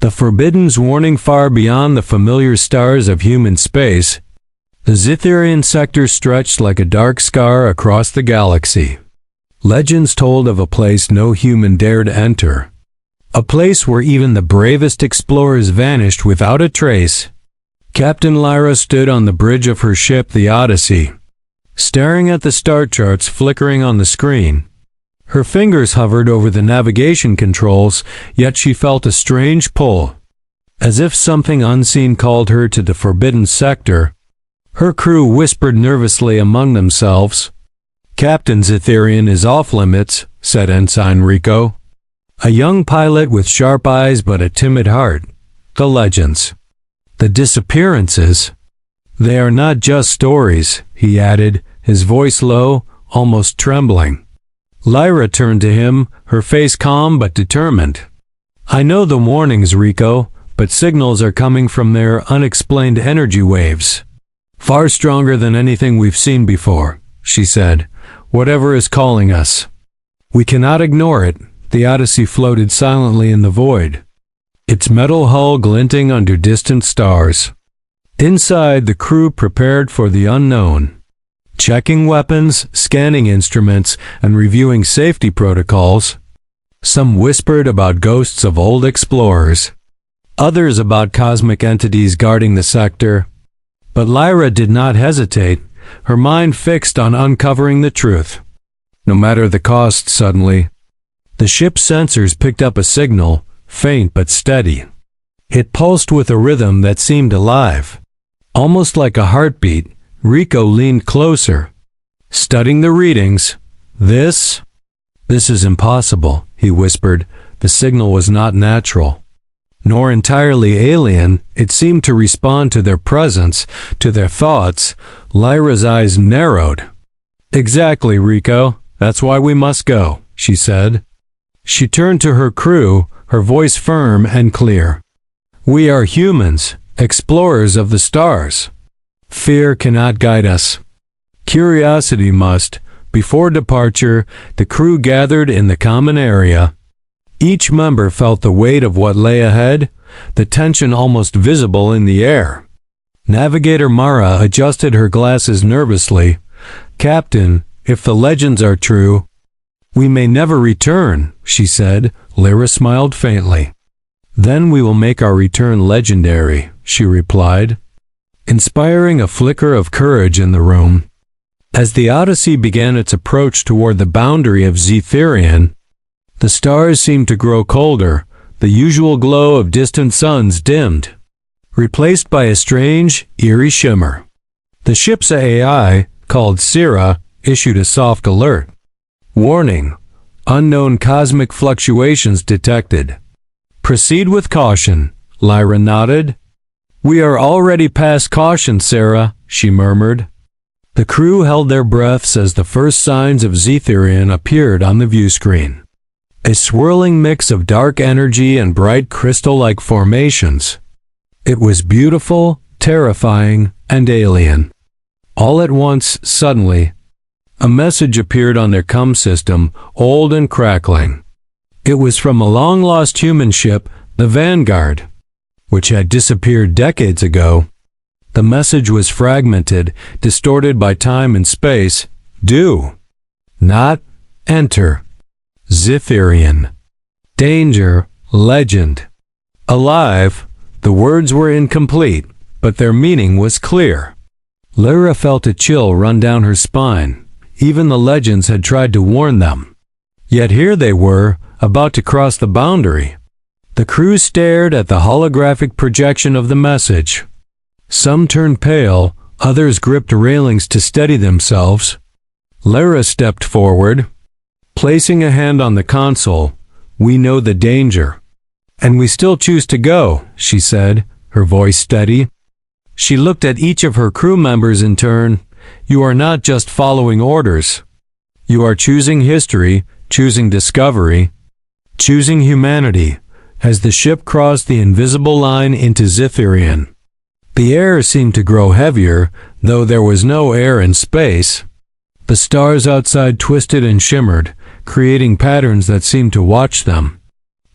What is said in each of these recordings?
The Forbidden's warning far beyond the familiar stars of human space. The Zitherian sector stretched like a dark scar across the galaxy. Legends told of a place no human dared enter. A place where even the bravest explorers vanished without a trace. Captain Lyra stood on the bridge of her ship, the Odyssey, staring at the star charts flickering on the screen. Her fingers hovered over the navigation controls, yet she felt a strange pull, as if something unseen called her to the forbidden sector. Her crew whispered nervously among themselves. "Captain Zitherian is off limits," said Ensign Rico, a young pilot with sharp eyes but a timid heart. "The legends, the disappearances, they are not just stories," he added, his voice low, almost trembling. Lyra turned to him, her face calm but determined. "I know the warnings, Rico, but signals are coming from their unexplained energy waves. Far stronger than anything we've seen before," she said. "Whatever is calling us, we cannot ignore it." The Odyssey floated silently in the void, its metal hull glinting under distant stars. Inside, the crew prepared for the unknown, checking weapons, scanning instruments, and reviewing safety protocols. Some whispered about ghosts of old explorers, others about cosmic entities guarding the sector. But Lyra did not hesitate, her mind fixed on uncovering the truth. No matter the cost. Suddenly, the ship's sensors picked up a signal, faint but steady. It pulsed with a rhythm that seemed alive, almost like a heartbeat. Rico leaned closer, studying the readings. This is impossible," he whispered. The signal was not natural, nor entirely alien. It seemed to respond to their presence, to their thoughts. Lyra's eyes narrowed. "Exactly, Rico. That's why we must go," she said. She turned to her crew, her voice firm and clear. "We are humans, explorers of the stars. Fear cannot guide us. Curiosity must." Before departure, the crew gathered in the common area. Each member felt the weight of what lay ahead, the tension almost visible in the air. Navigator Mara adjusted her glasses nervously. "Captain, if the legends are true, we may never return," she said. Lyra smiled faintly. "Then we will make our return legendary," she replied, inspiring a flicker of courage in the room. As the Odyssey began its approach toward the boundary of Zitherian, the stars seemed to grow colder. The usual glow of distant suns dimmed, replaced by a strange, eerie shimmer. The ship's AI, called Sira, issued a soft alert. "Warning, unknown cosmic fluctuations detected. Proceed with caution." Lyra nodded. "We are already past caution, Sarah," she murmured. The crew held their breaths as the first signs of Zitherian appeared on the view screen. A swirling mix of dark energy and bright crystal-like formations. It was beautiful, terrifying, and alien. All at once, suddenly, a message appeared on their comm system, old and crackling. It was from a long-lost human ship, the Vanguard, which had disappeared decades ago. The message was fragmented, distorted by time and space. "Do not enter Zitherian. Danger, legend. Alive." The words were incomplete, but their meaning was clear. Lyra felt a chill run down her spine. Even the legends had tried to warn them. Yet here they were, about to cross the boundary. The crew stared at the holographic projection of the message. Some turned pale, others gripped railings to steady themselves. Lyra stepped forward, placing a hand on the console. "We know the danger, and we still choose to go," she said, her voice steady. She looked at each of her crew members in turn. "You are not just following orders. You are choosing history, choosing discovery, choosing humanity." As the ship crossed the invisible line into Zitherian, the air seemed to grow heavier, though there was no air in space. The stars outside twisted and shimmered, creating patterns that seemed to watch them.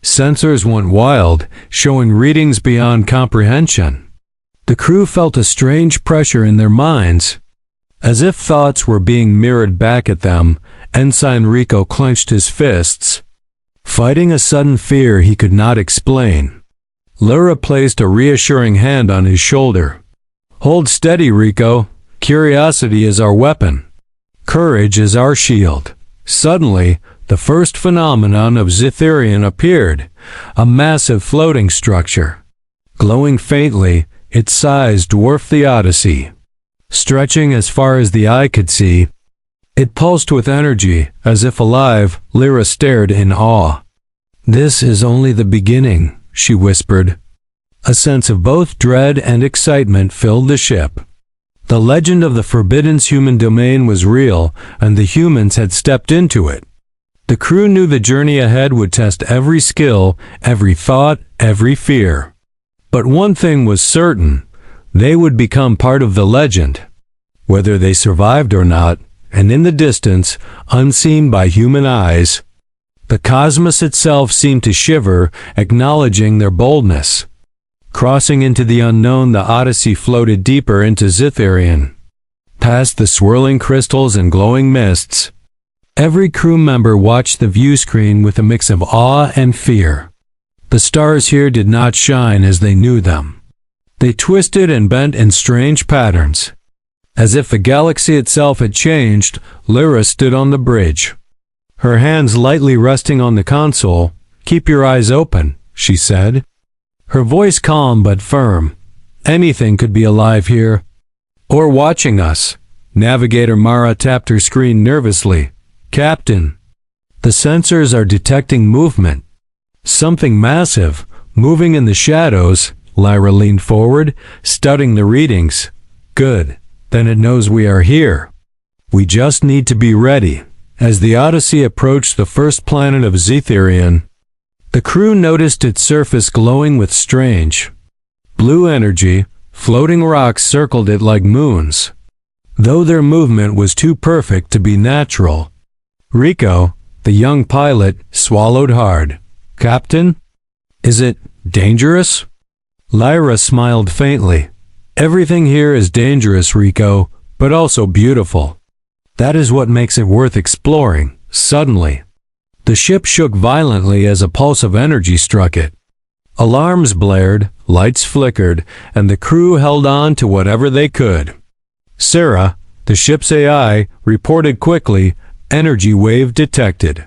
Sensors went wild, showing readings beyond comprehension. The crew felt a strange pressure in their minds. As if thoughts were being mirrored back at them, Ensign Rico clenched his fists, fighting a sudden fear he could not explain. Lyra placed a reassuring hand on his shoulder. "Hold steady, Rico. Curiosity is our weapon. Courage is our shield." Suddenly, the first phenomenon of Zitherian appeared, a massive floating structure. Glowing faintly, its size dwarfed the Odyssey. Stretching as far as the eye could see, it pulsed with energy, as if alive. Lyra stared in awe. "This is only the beginning," she whispered. A sense of both dread and excitement filled the ship. The legend of the forbidden human domain was real, and the humans had stepped into it. The crew knew the journey ahead would test every skill, every thought, every fear. But one thing was certain: they would become part of the legend, whether they survived or not. And in the distance, unseen by human eyes, the cosmos itself seemed to shiver, acknowledging their boldness. Crossing into the unknown, the Odyssey floated deeper into Zitherian. Past the swirling crystals and glowing mists, every crew member watched the view screen with a mix of awe and fear. The stars here did not shine as they knew them. They twisted and bent in strange patterns. As if the galaxy itself had changed, Lyra stood on the bridge, her hands lightly resting on the console. "Keep your eyes open," she said, her voice calm but firm. "Anything could be alive here, or watching us." Navigator Mara tapped her screen nervously. "Captain, the sensors are detecting movement. Something massive, moving in the shadows." Lyra leaned forward, studying the readings. "Good. Then it knows we are here. We just need to be ready." As the Odyssey approached the first planet of Zitherian, the crew noticed its surface glowing with strange blue energy. Floating rocks circled it like moons, though their movement was too perfect to be natural. Rico, the young pilot, swallowed hard. "Captain, is it dangerous?" Lyra smiled faintly. "Everything here is dangerous, Rico, but also beautiful. That is what makes it worth exploring." Suddenly, the ship shook violently as a pulse of energy struck it. Alarms blared, lights flickered, and the crew held on to whatever they could. Sarah, the ship's AI, reported quickly, "Energy wave detected.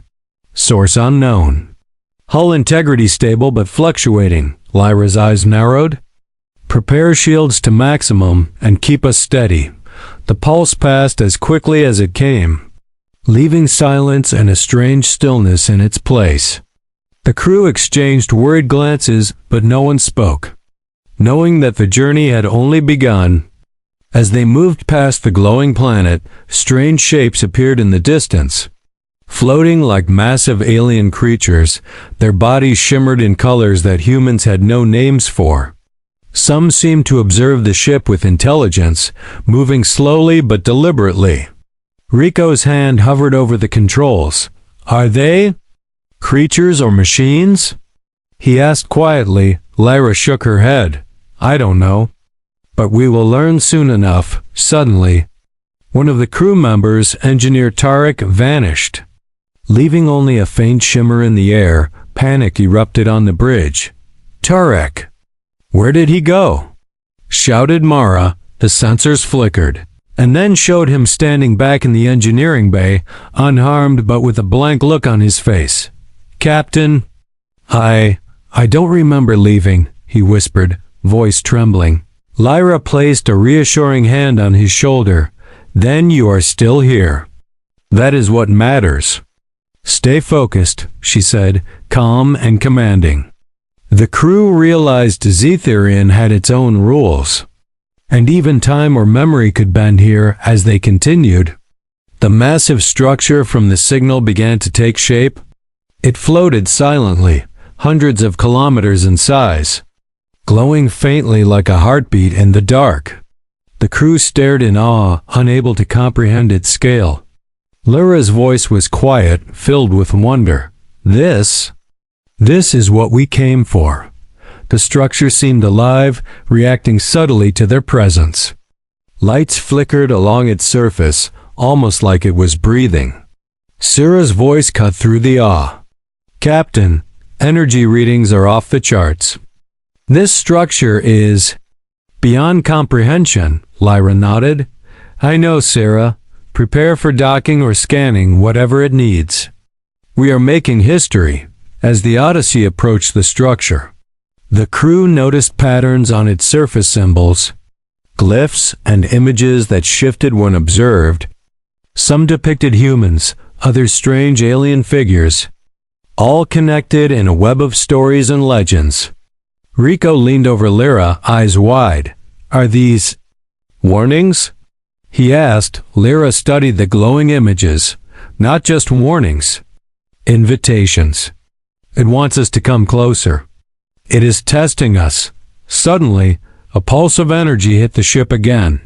Source unknown. Hull integrity stable but fluctuating." Lyra's eyes narrowed. "Prepare shields to maximum and keep us steady." The pulse passed as quickly as it came, leaving silence and a strange stillness in its place. The crew exchanged worried glances, but no one spoke, knowing that the journey had only begun. As they moved past the glowing planet, strange shapes appeared in the distance. Floating like massive alien creatures, their bodies shimmered in colors that humans had no names for. Some seemed to observe the ship with intelligence, moving slowly but deliberately. Rico's hand hovered over the controls. "Are they creatures or machines?" he asked quietly. Lyra shook her head. "I don't know. But we will learn soon enough." Suddenly, one of the crew members, Engineer Tarek, vanished, leaving only a faint shimmer in the air. Panic erupted on the bridge. "Tarek! Where did he go?" shouted Mara. The sensors flickered, and then showed him standing back in the engineering bay, unharmed but with a blank look on his face. "Captain, I don't remember leaving," he whispered, voice trembling. Lyra placed a reassuring hand on his shoulder. "Then you are still here. That is what matters. Stay focused," she said, calm and commanding. The crew realized Zitherian had its own rules, and even time or memory could bend here. As they continued, the massive structure from the signal began to take shape. It floated silently, hundreds of kilometers in size, glowing faintly like a heartbeat in the dark. The crew stared in awe, unable to comprehend its scale. Lyra's voice was quiet, filled with wonder. This is what we came for. The structure seemed alive, reacting subtly to their presence. Lights flickered along its surface, almost like it was breathing. Sarah's voice cut through the awe. "Captain, energy readings are off the charts. This structure is beyond comprehension," Lyra nodded. "I know, Sarah. Prepare for docking or scanning, whatever it needs." We are making history. As the Odyssey approached the structure, the crew noticed patterns on its surface symbols, glyphs and images that shifted when observed. Some depicted humans, others strange alien figures, all connected in a web of stories and legends. Rico leaned over Lyra, eyes wide. "Are these warnings?" he asked. Lyra studied the glowing images. "Not just warnings. Invitations. It wants us to come closer. It is testing us." Suddenly, a pulse of energy hit the ship again.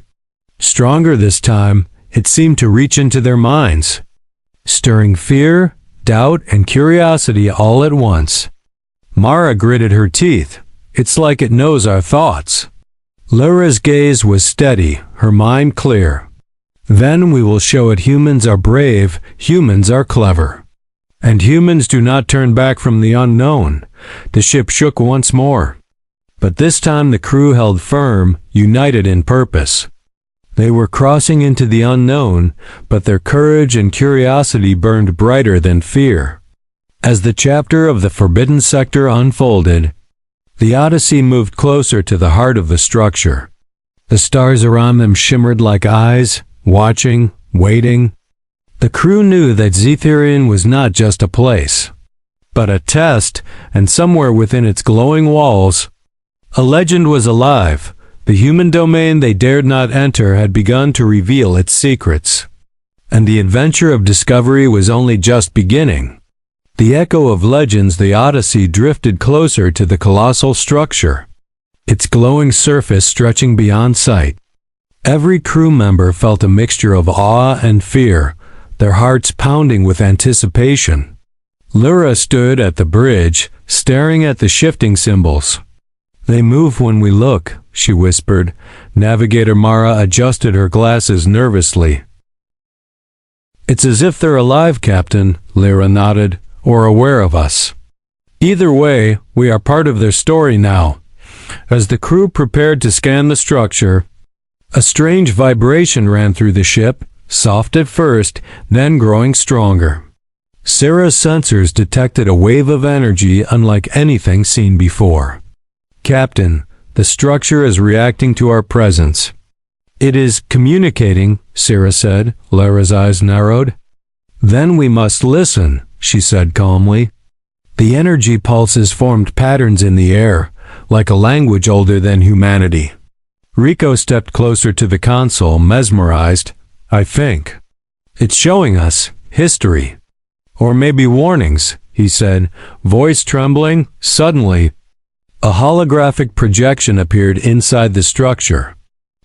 Stronger this time, it seemed to reach into their minds, stirring fear, doubt, and curiosity all at once. Mara gritted her teeth. "It's like it knows our thoughts." Lyra's gaze was steady, her mind clear. "Then we will show it humans are brave, humans are clever. And humans do not turn back from the unknown." The ship shook once more. But this time the crew held firm, united in purpose. They were crossing into the unknown, but their courage and curiosity burned brighter than fear. As the chapter of the Forbidden Sector unfolded, the Odyssey moved closer to the heart of the structure. The stars around them shimmered like eyes, watching, waiting. The crew knew that Zetherian was not just a place, but a test, and somewhere within its glowing walls, a legend was alive. The human domain they dared not enter had begun to reveal its secrets. And the adventure of discovery was only just beginning. The echo of legends, the Odyssey drifted closer to the colossal structure, its glowing surface stretching beyond sight. Every crew member felt a mixture of awe and fear, their hearts pounding with anticipation. Lyra stood at the bridge, staring at the shifting symbols. "They move when we look," she whispered. Navigator Mara adjusted her glasses nervously. "It's as if they're alive, Captain," Lyra nodded, "or aware of us. Either way, we are part of their story now." As the crew prepared to scan the structure, a strange vibration ran through the ship, soft at first, then growing stronger. Sarah's sensors detected a wave of energy unlike anything seen before. "Captain, the structure is reacting to our presence." "It is communicating," Sarah said. Lyra's eyes narrowed. "Then we must listen," she said calmly. The energy pulses formed patterns in the air, like a language older than humanity. Rico stepped closer to the console, mesmerized. "I think it's showing us history. Or maybe warnings," he said, voice trembling. Suddenly, a holographic projection appeared inside the structure.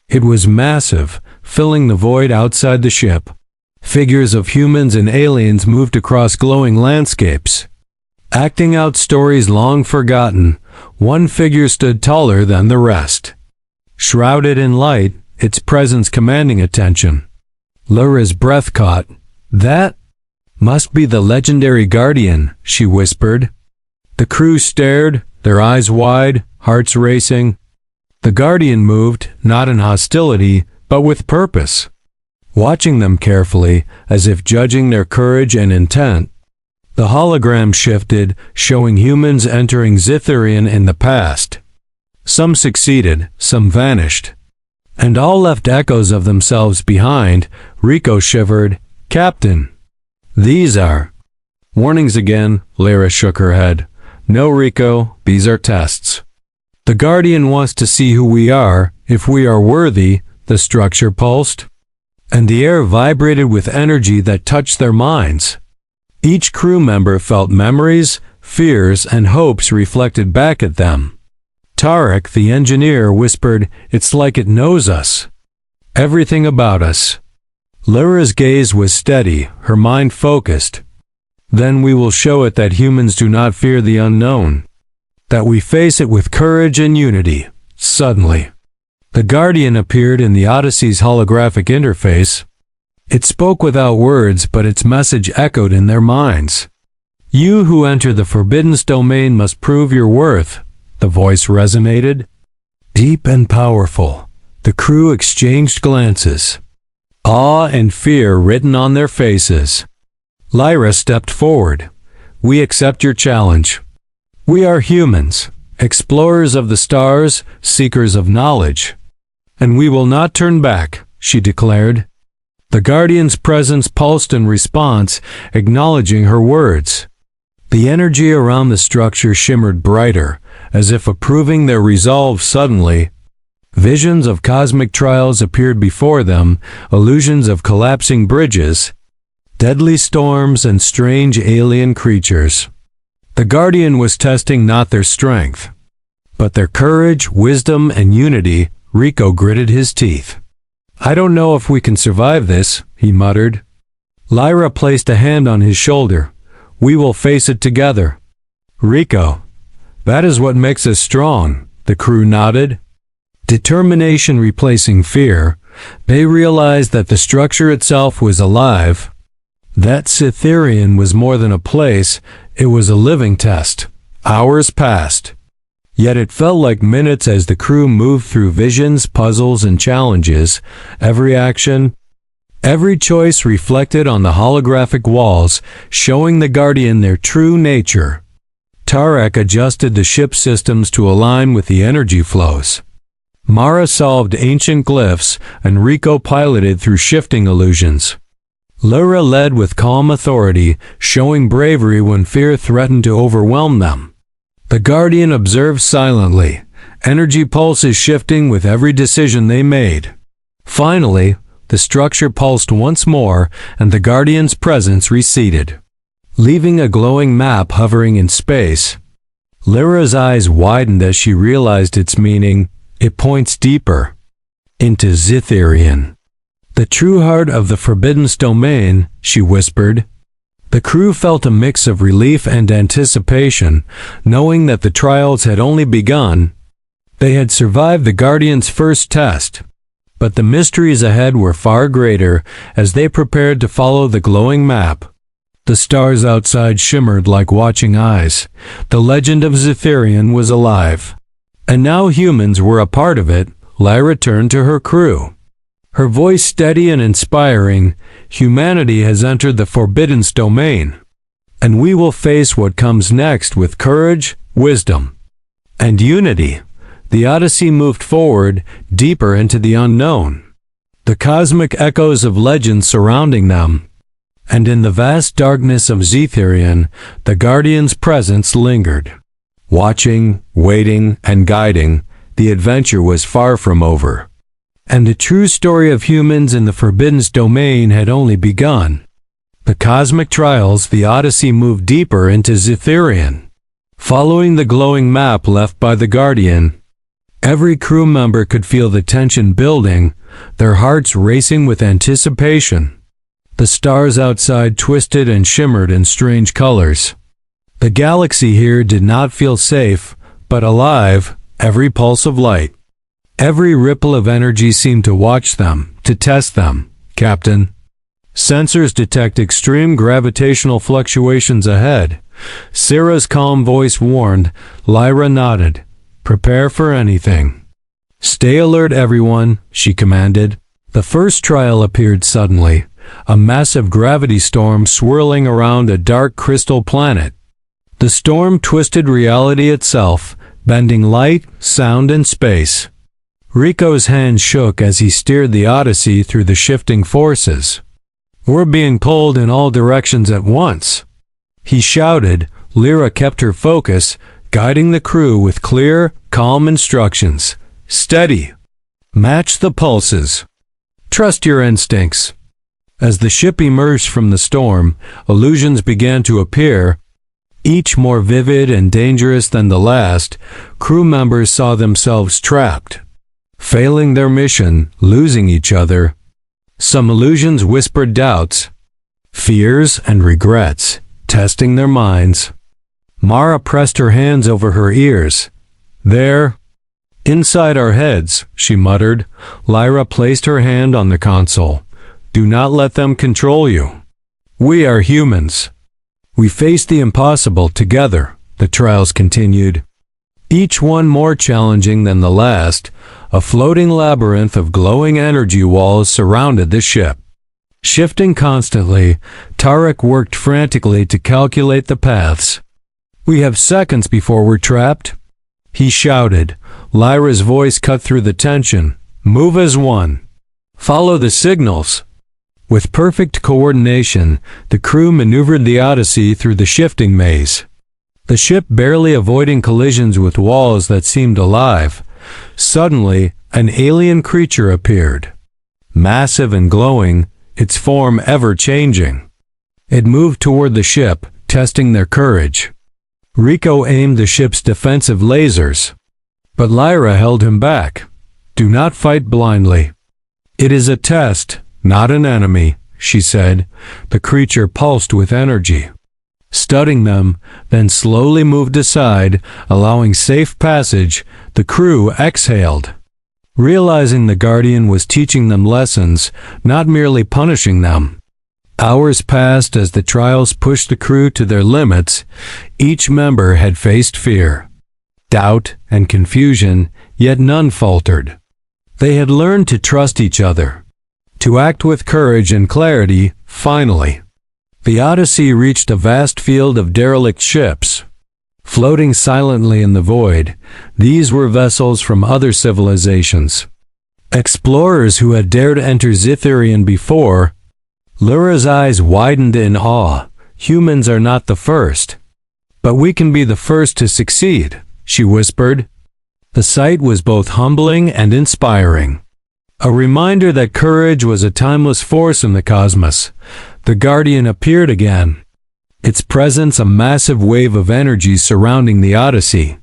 It was massive, filling the void outside the ship. Figures of humans and aliens moved across glowing landscapes, acting out stories long forgotten. One figure stood taller than the rest, shrouded in light, its presence commanding attention. Lyra's breath caught. "That must be the legendary Guardian," she whispered. The crew stared, their eyes wide, hearts racing. The Guardian moved, not in hostility, but with purpose. Watching them carefully, as if judging their courage and intent, the hologram shifted, showing humans entering Zetherian in the past. Some succeeded, some vanished, and all left echoes of themselves behind. Rico shivered. "Captain, these are warnings again." Lyra shook her head. "No, Rico, these are tests. The Guardian wants to see who we are, if we are worthy." The structure pulsed, and the air vibrated with energy that touched their minds. Each crew member felt memories, fears, and hopes reflected back at them. Tarek, the engineer, whispered, "It's like it knows us. Everything about us." Lyra's gaze was steady, her mind focused. Then we will show it that humans do not fear the unknown, that we face it with courage and unity. Suddenly, the Guardian appeared in the Odyssey's holographic interface. It spoke without words, but its message echoed in their minds. You who enter the Forbidden Domain must prove your worth, the voice resonated. Deep and powerful, the crew exchanged glances, awe and fear written on their faces. Lyra stepped forward. We accept your challenge. We are humans, explorers of the stars, seekers of knowledge. And we will not turn back, she declared. The Guardian's presence pulsed in response, acknowledging her words. The energy around the structure shimmered brighter, as if approving their resolve. Suddenly, visions of cosmic trials appeared before them, illusions of collapsing bridges, deadly storms, and strange alien creatures. The Guardian was testing not their strength, but their courage, wisdom, and unity. Rico gritted his teeth. I don't know if we can survive this, he muttered. Lyra placed a hand on his shoulder. We will face it together. Rico, that is what makes us strong, the crew nodded. Determination replacing fear, they realized that the structure itself was alive. That Cytherian was more than a place, it was a living test. Hours passed. Yet it felt like minutes as the crew moved through visions, puzzles, and challenges. Every action, every choice reflected on the holographic walls, showing the Guardian their true nature. Tarek adjusted the ship systems to align with the energy flows. Mara solved ancient glyphs, and Rico piloted through shifting illusions. Lyra led with calm authority, showing bravery when fear threatened to overwhelm them. The Guardian observed silently, energy pulses shifting with every decision they made. Finally, the structure pulsed once more, and the Guardian's presence receded, leaving a glowing map hovering in space. Lyra's eyes widened as she realized its meaning. It points deeper into Cytherian, the true heart of the Forbidden Domain, she whispered. The crew felt a mix of relief and anticipation, knowing that the trials had only begun. They had survived the Guardian's first test, but the mysteries ahead were far greater as they prepared to follow the glowing map. The stars outside shimmered like watching eyes. The legend of Cytherian was alive. And now humans were a part of it. Lyra turned to her crew. Her voice steady and inspiring. Humanity has entered the Forbidden Domain, and we will face what comes next with courage, wisdom, and unity. The Odyssey moved forward, deeper into the unknown. The cosmic echoes of legends surrounding them, and in the vast darkness of Cytherian, the Guardian's presence lingered. Watching, waiting, and guiding, the adventure was far from over. And the true story of humans in the Forbidden Domain had only begun. The cosmic trials, the Odyssey moved deeper into Cytherian. Following the glowing map left by the Guardian, every crew member could feel the tension building, their hearts racing with anticipation. The stars outside twisted and shimmered in strange colors. The galaxy here did not feel safe, but alive, every pulse of light. Every ripple of energy seemed to watch them, to test them. Captain, sensors detect extreme gravitational fluctuations ahead. Sarah's calm voice warned. Lyra nodded. Prepare for anything. Stay alert, everyone, she commanded. The first trial appeared suddenly, a massive gravity storm swirling around a dark crystal planet. The storm twisted reality itself, bending light, sound, and space. Rico's hand shook as he steered the Odyssey through the shifting forces. We're being pulled in all directions at once, he shouted. Lyra kept her focus, guiding the crew with clear, calm instructions. Steady. Match the pulses. Trust your instincts. As the ship emerged from the storm, illusions began to appear, each more vivid and dangerous than the last. Crew members saw themselves trapped, failing their mission, losing each other. Some illusions whispered doubts, fears, and regrets. testing their minds. Mara pressed her hands over her ears. "There, inside our heads," she muttered. Lyra placed her hand on the console. "Do not let them control you. We are humans. We face the impossible together," the trials continued. Each one more challenging than the last, a floating labyrinth of glowing energy walls surrounded the ship. Shifting constantly, Tarek worked frantically to calculate the paths. "We have seconds before we're trapped," he shouted. Lyra's voice cut through the tension. "Move as one. Follow the signals." With perfect coordination, the crew maneuvered the Odyssey through the shifting maze. The ship barely avoiding collisions with walls that seemed alive. Suddenly, an alien creature appeared. Massive and glowing, its form ever-changing. It moved toward the ship, testing their courage. Rico aimed the ship's defensive lasers. But Lyra held him back. "Do not fight blindly. It is a test, not an enemy," she said. The creature pulsed with energy. Studying them, then slowly moved aside, allowing safe passage. The crew exhaled, realizing the Guardian was teaching them lessons, not merely punishing them. Hours passed as the trials pushed the crew to their limits. Each member had faced fear, doubt, and confusion, yet none faltered. They had learned to trust each other, to act with courage and clarity. Finally, the Odyssey reached a vast field of derelict ships. Floating silently in the void, these were vessels from other civilizations. Explorers who had dared enter Zitherian before. Lyra's eyes widened in awe. "Humans are not the first. But we can be the first to succeed," she whispered. The sight was both humbling and inspiring. A reminder that courage was a timeless force in the cosmos. The Guardian appeared again, its presence a massive wave of energy surrounding the Odyssey.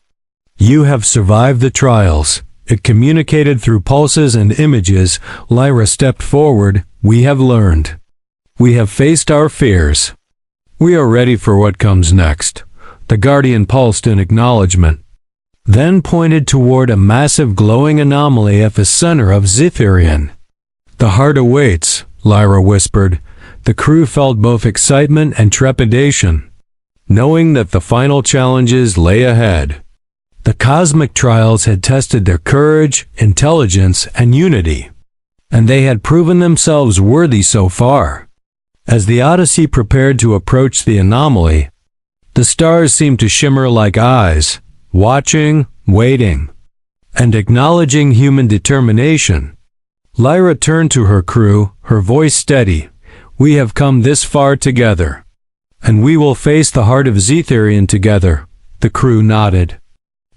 "You have survived the trials," it communicated through pulses and images. Lyra stepped forward. "We have learned. We have faced our fears. We are ready for what comes next." The Guardian pulsed in acknowledgement, then pointed toward a massive glowing anomaly at the center of Zitherian. "The heart awaits," Lyra whispered. The crew felt both excitement and trepidation, knowing that the final challenges lay ahead. The cosmic trials had tested their courage, intelligence, and unity, and they had proven themselves worthy so far. As the Odyssey prepared to approach the anomaly, the stars seemed to shimmer like eyes, watching, waiting, and acknowledging human determination. Lyra turned to her crew, her voice steady. "We have come this far together, and we will face the heart of Zetherian together." The crew nodded,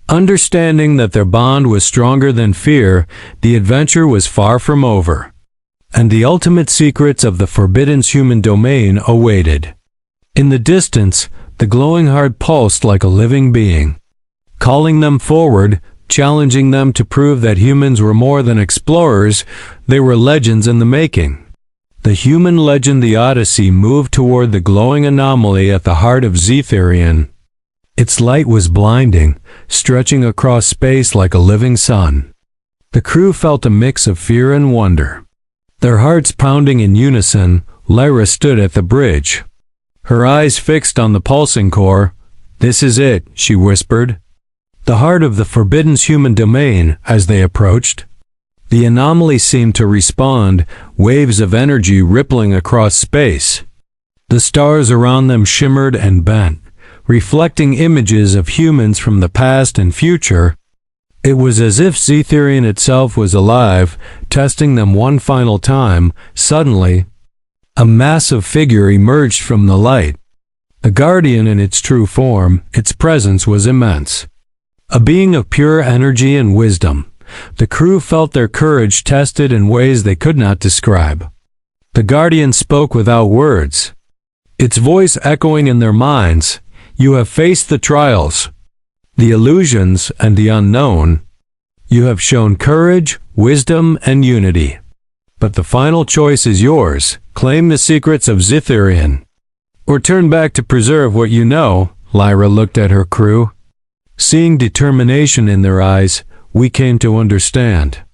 understanding that their bond was stronger than fear. The adventure was far from over, and the ultimate secrets of the forbidden human domain awaited. In the distance, the glowing heart pulsed like a living being, calling them forward, challenging them to prove that humans were more than explorers. They were legends in the making. The human legend, the Odyssey, moved toward the glowing anomaly at the heart of Zetherian. Its light was blinding, stretching across space like a living sun. The crew felt a mix of fear and wonder, their hearts pounding in unison. Lyra stood at the bridge, her eyes fixed on the pulsing core. "This is it," she whispered. The heart of the forbidden human domain. As they approached, the anomaly seemed to respond, waves of energy rippling across space. The stars around them shimmered and bent, reflecting images of humans from the past and future. It was as if Zetherian itself was alive, testing them one final time. Suddenly, a massive figure emerged from the light. The Guardian in its true form. Its presence was immense, a being of pure energy and wisdom. The crew felt their courage tested in ways they could not describe. The Guardian spoke without words, its voice echoing in their minds. "You have faced the trials, the illusions, and the unknown. You have shown courage, wisdom, and unity. But the final choice is yours. Claim the secrets of Zetherian, Or turn back to preserve what you know. Lyra looked at her crew. Seeing determination in their eyes, we came to understand.